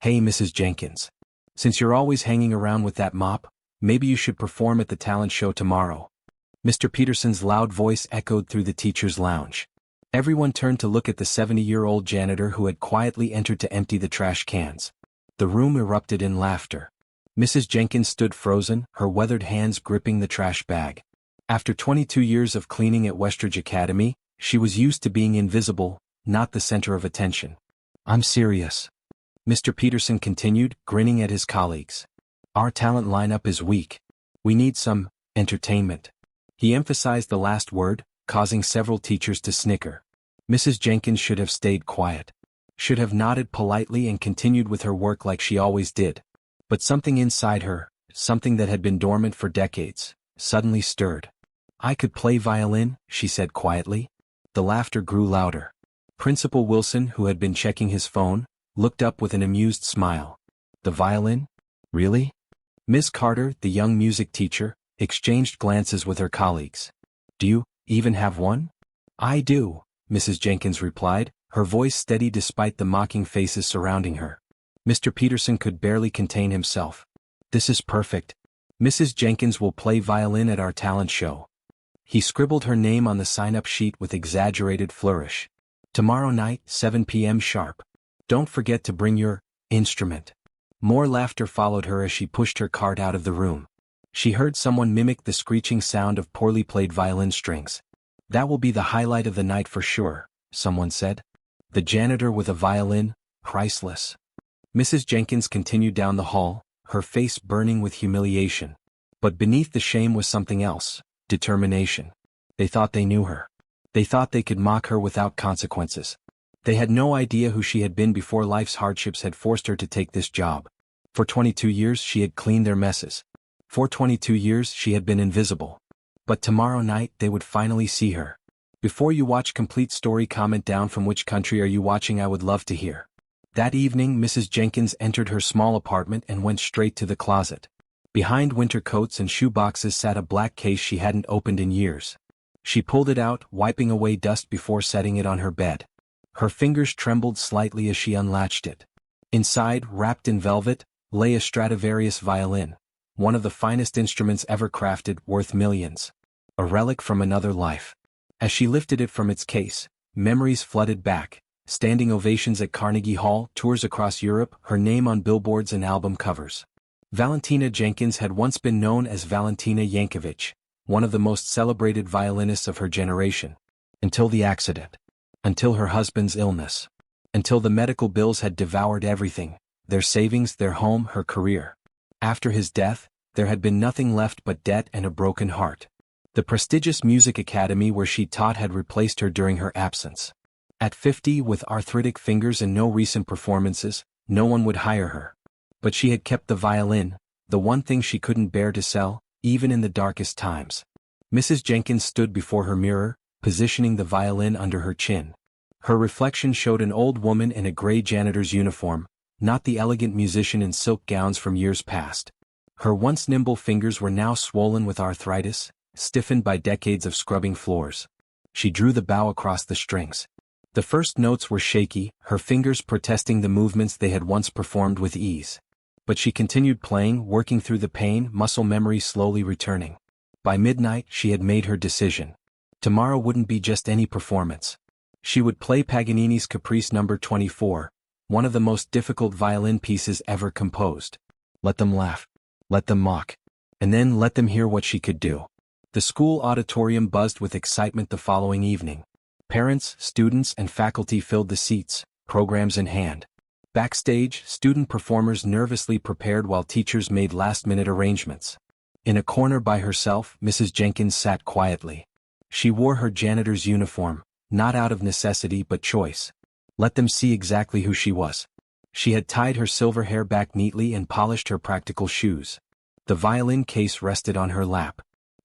"Hey, Mrs. Jenkins. Since you're always hanging around with that mop, maybe you should perform at the talent show tomorrow." Mr. Peterson's loud voice echoed through the teacher's lounge. Everyone turned to look at the 70-year-old janitor who had quietly entered to empty the trash cans. The room erupted in laughter. Mrs. Jenkins stood frozen, her weathered hands gripping the trash bag. After 22 years of cleaning at Westridge Academy, she was used to being invisible, not the center of attention. "I'm serious," Mr. Peterson continued, grinning at his colleagues. "Our talent lineup is weak. We need some entertainment." He emphasized the last word, causing several teachers to snicker. Mrs. Jenkins should have stayed quiet. Should have nodded politely and continued with her work like she always did. But something inside her, something that had been dormant for decades, suddenly stirred. "I could play violin," she said quietly. The laughter grew louder. Principal Wilson, who had been checking his phone, looked up with an amused smile. "The violin? Really?" Miss Carter, the young music teacher, exchanged glances with her colleagues. "Do you even have one?" "I do," Mrs. Jenkins replied, her voice steady despite the mocking faces surrounding her. Mr. Peterson could barely contain himself. "This is perfect. Mrs. Jenkins will play violin at our talent show." He scribbled her name on the sign-up sheet with exaggerated flourish. "Tomorrow night, 7 p.m. sharp. Don't forget to bring your instrument." More laughter followed her as she pushed her cart out of the room. She heard someone mimic the screeching sound of poorly played violin strings. "That will be the highlight of the night for sure," someone said. "The janitor with a violin, priceless." Mrs. Jenkins continued down the hall, her face burning with humiliation. But beneath the shame was something else, determination. They thought they knew her. They thought they could mock her without consequences. They had no idea who she had been before life's hardships had forced her to take this job. For 22 years she had cleaned their messes. For 22 years she had been invisible. But tomorrow night they would finally see her. Before you watch complete story, comment down from which country are you watching. I would love to hear. That evening Mrs. Jenkins entered her small apartment and went straight to the closet. Behind winter coats and shoe boxes sat a black case she hadn't opened in years. She pulled it out, wiping away dust before setting it on her bed. Her fingers trembled slightly as she unlatched it. Inside, wrapped in velvet, lay a Stradivarius violin, one of the finest instruments ever crafted, worth millions. A relic from another life. As she lifted it from its case, memories flooded back. Standing ovations at Carnegie Hall, tours across Europe, her name on billboards and album covers. Valentina Jenkins had once been known as Valentina Yankovic, one of the most celebrated violinists of her generation. Until the accident. Until her husband's illness. Until the medical bills had devoured everything, their savings, their home, her career. After his death, there had been nothing left but debt and a broken heart. The prestigious music academy where she taught had replaced her during her absence. At 50, with arthritic fingers and no recent performances, no one would hire her. But she had kept the violin, the one thing she couldn't bear to sell, even in the darkest times. Mrs. Jenkins stood before her mirror, positioning the violin under her chin. Her reflection showed an old woman in a gray janitor's uniform, not the elegant musician in silk gowns from years past. Her once nimble fingers were now swollen with arthritis, stiffened by decades of scrubbing floors. She drew the bow across the strings. The first notes were shaky, her fingers protesting the movements they had once performed with ease. But she continued playing, working through the pain, muscle memory slowly returning. By midnight, she had made her decision. Tomorrow wouldn't be just any performance. She would play Paganini's Caprice No. 24, one of the most difficult violin pieces ever composed. Let them laugh. Let them mock. And then let them hear what she could do. The school auditorium buzzed with excitement the following evening. Parents, students, and faculty filled the seats, programs in hand. Backstage, student performers nervously prepared while teachers made last-minute arrangements. In a corner by herself, Mrs. Jenkins sat quietly. She wore her janitor's uniform, not out of necessity but choice. Let them see exactly who she was. She had tied her silver hair back neatly and polished her practical shoes. The violin case rested on her lap.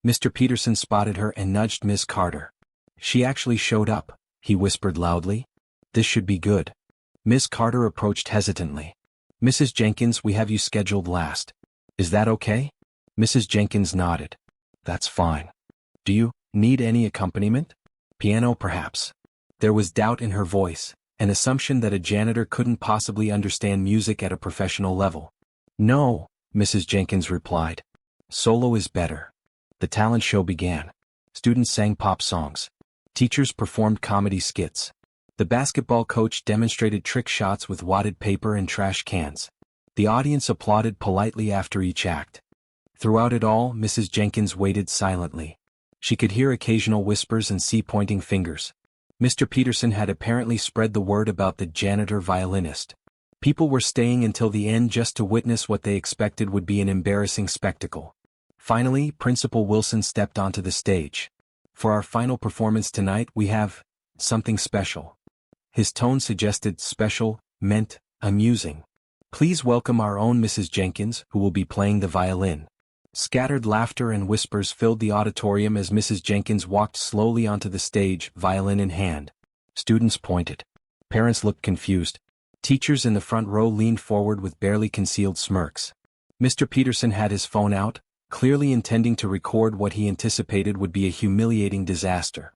Mr. Peterson spotted her and nudged Miss Carter. "She actually showed up," he whispered loudly. "This should be good." Miss Carter approached hesitantly. "Mrs. Jenkins, we have you scheduled last. Is that okay?" Mrs. Jenkins nodded. "That's fine. Do you need any accompaniment? Piano perhaps?" There was doubt in her voice, an assumption that a janitor couldn't possibly understand music at a professional level. "No," Mrs. Jenkins replied. "Solo is better." The talent show began. Students sang pop songs. Teachers performed comedy skits. The basketball coach demonstrated trick shots with wadded paper and trash cans. The audience applauded politely after each act. Throughout it all, Mrs. Jenkins waited silently. She could hear occasional whispers and see pointing fingers. Mr. Peterson had apparently spread the word about the janitor violinist. People were staying until the end just to witness what they expected would be an embarrassing spectacle. Finally, Principal Wilson stepped onto the stage. "For our final performance tonight we have something special." His tone suggested special meant amusing. "Please welcome our own Mrs. Jenkins, who will be playing the violin." Scattered laughter and whispers filled the auditorium as Mrs. Jenkins walked slowly onto the stage, violin in hand. Students pointed. Parents looked confused. Teachers in the front row leaned forward with barely concealed smirks. Mr. Peterson had his phone out, clearly intending to record what he anticipated would be a humiliating disaster.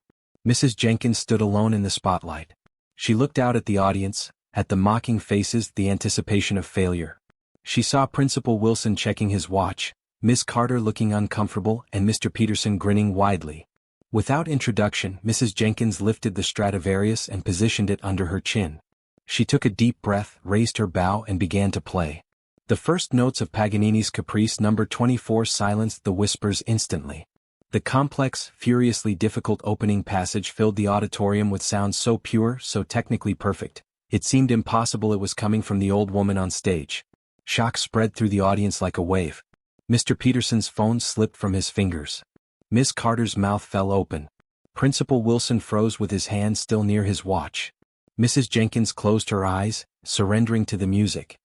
Mrs. Jenkins stood alone in the spotlight. She looked out at the audience, at the mocking faces, the anticipation of failure. She saw Principal Wilson checking his watch, Miss Carter looking uncomfortable, and Mr. Peterson grinning widely. Without introduction, Mrs. Jenkins lifted the Stradivarius and positioned it under her chin. She took a deep breath, raised her bow, and began to play. The first notes of Paganini's Caprice No. 24 silenced the whispers instantly. The complex, furiously difficult opening passage filled the auditorium with sounds so pure, so technically perfect, it seemed impossible it was coming from the old woman on stage. Shock spread through the audience like a wave. Mr. Peterson's phone slipped from his fingers. Miss Carter's mouth fell open. Principal Wilson froze with his hand still near his watch. Mrs. Jenkins closed her eyes, surrendering to the music.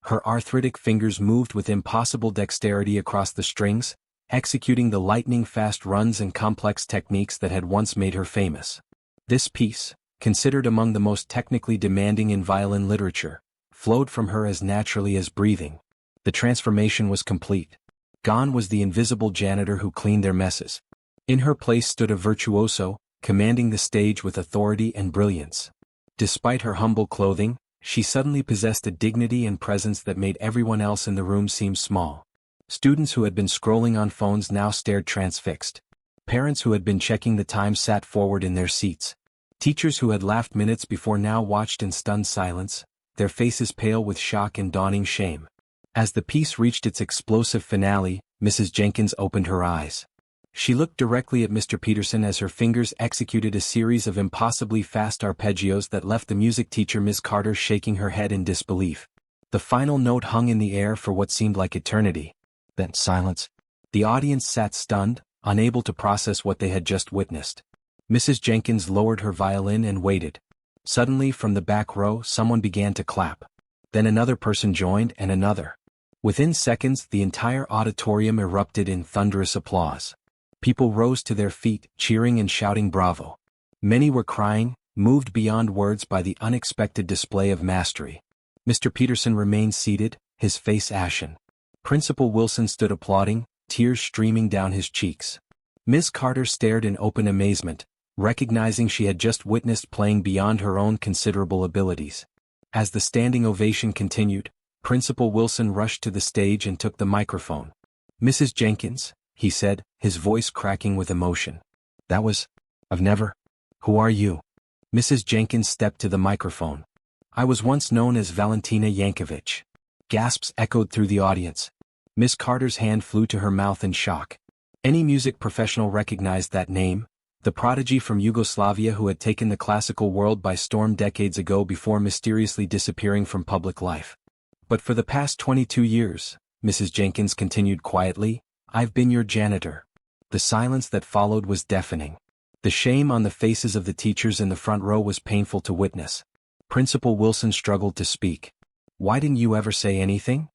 Her arthritic fingers moved with impossible dexterity across the strings, executing the lightning-fast runs and complex techniques that had once made her famous. This piece, considered among the most technically demanding in violin literature, flowed from her as naturally as breathing. The transformation was complete. Gone was the invisible janitor who cleaned their messes. In her place stood a virtuoso, commanding the stage with authority and brilliance. Despite her humble clothing, she suddenly possessed a dignity and presence that made everyone else in the room seem small. Students who had been scrolling on phones now stared transfixed. Parents who had been checking the time sat forward in their seats. Teachers who had laughed minutes before now watched in stunned silence, their faces pale with shock and dawning shame. As the piece reached its explosive finale, Mrs. Jenkins opened her eyes. She looked directly at Mr. Peterson as her fingers executed a series of impossibly fast arpeggios that left the music teacher Miss Carter shaking her head in disbelief. The final note hung in the air for what seemed like eternity. Then silence. The audience sat stunned, unable to process what they had just witnessed. Mrs. Jenkins lowered her violin and waited. Suddenly, from the back row, someone began to clap. Then another person joined, and another. Within seconds, the entire auditorium erupted in thunderous applause. People rose to their feet, cheering and shouting bravo. Many were crying, moved beyond words by the unexpected display of mastery. Mr. Peterson remained seated, his face ashen. Principal Wilson stood applauding, tears streaming down his cheeks. Miss Carter stared in open amazement, recognizing she had just witnessed playing beyond her own considerable abilities. As the standing ovation continued, Principal Wilson rushed to the stage and took the microphone. "Mrs. Jenkins," he said, his voice cracking with emotion. I've never. Who are you?" Mrs. Jenkins stepped to the microphone. "I was once known as Valentina Yankovich." Gasps echoed through the audience. Miss Carter's hand flew to her mouth in shock. Any music professional recognized that name, the prodigy from Yugoslavia who had taken the classical world by storm decades ago before mysteriously disappearing from public life. "But for the past 22 years, Mrs. Jenkins continued quietly, I've been your janitor." The silence that followed was deafening. The shame on the faces of the teachers in the front row was painful to witness. Principal Wilson struggled to speak. "Why didn't you ever say anything?"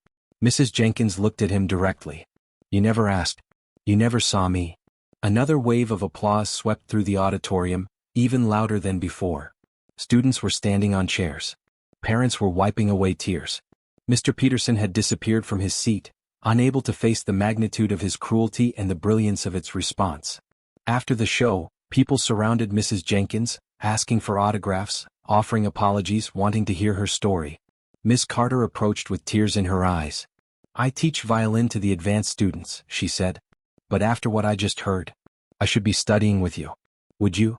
Mrs. Jenkins looked at him directly. "You never asked. You never saw me." Another wave of applause swept through the auditorium, even louder than before. Students were standing on chairs. Parents were wiping away tears. Mr. Peterson had disappeared from his seat, unable to face the magnitude of his cruelty and the brilliance of its response. After the show, people surrounded Mrs. Jenkins, asking for autographs, offering apologies, wanting to hear her story. Miss Carter approached with tears in her eyes. "I teach violin to the advanced students," she said. "But after what I just heard, I should be studying with you. Would you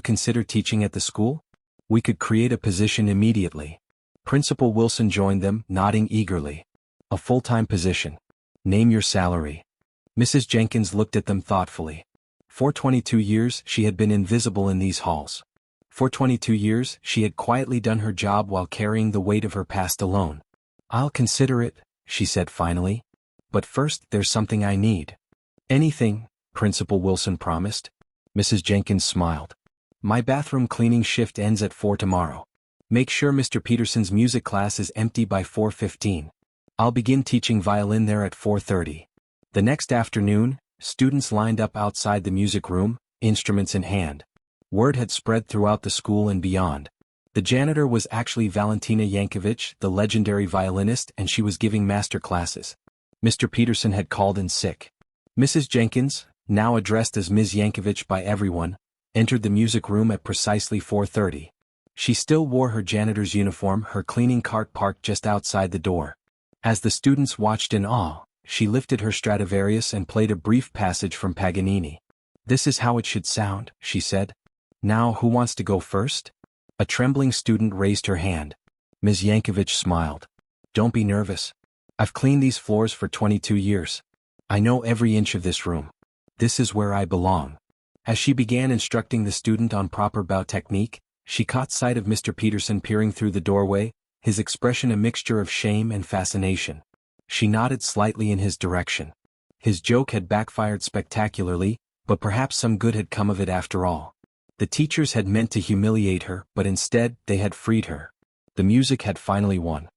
consider teaching at the school? We could create a position immediately." Principal Wilson joined them, nodding eagerly. "A full-time position. Name your salary." Mrs. Jenkins looked at them thoughtfully. For 22 years she had been invisible in these halls. For 22 years she had quietly done her job while carrying the weight of her past alone. "I'll consider it," she said finally. "But first there's something I need." "Anything," Principal Wilson promised. Mrs. Jenkins smiled. "My bathroom cleaning shift ends at 4 tomorrow. Make sure Mr. Peterson's music class is empty by 4:15. I'll begin teaching violin there at 4:30. The next afternoon, students lined up outside the music room, instruments in hand. Word had spread throughout the school and beyond. The janitor was actually Valentina Yankovich, the legendary violinist, and she was giving master classes. Mr. Peterson had called in sick. Mrs. Jenkins, now addressed as Ms. Yankovich by everyone, entered the music room at precisely 4:30. She still wore her janitor's uniform, her cleaning cart parked just outside the door. As the students watched in awe, she lifted her Stradivarius and played a brief passage from Paganini. "This is how it should sound," she said. "Now who wants to go first?" A trembling student raised her hand. Ms. Yankovich smiled. "Don't be nervous. I've cleaned these floors for 22 years. I know every inch of this room. This is where I belong." As she began instructing the student on proper bow technique, she caught sight of Mr. Peterson peering through the doorway, his expression a mixture of shame and fascination. She nodded slightly in his direction. His joke had backfired spectacularly, but perhaps some good had come of it after all. The teachers had meant to humiliate her, but instead they had freed her. The music had finally won.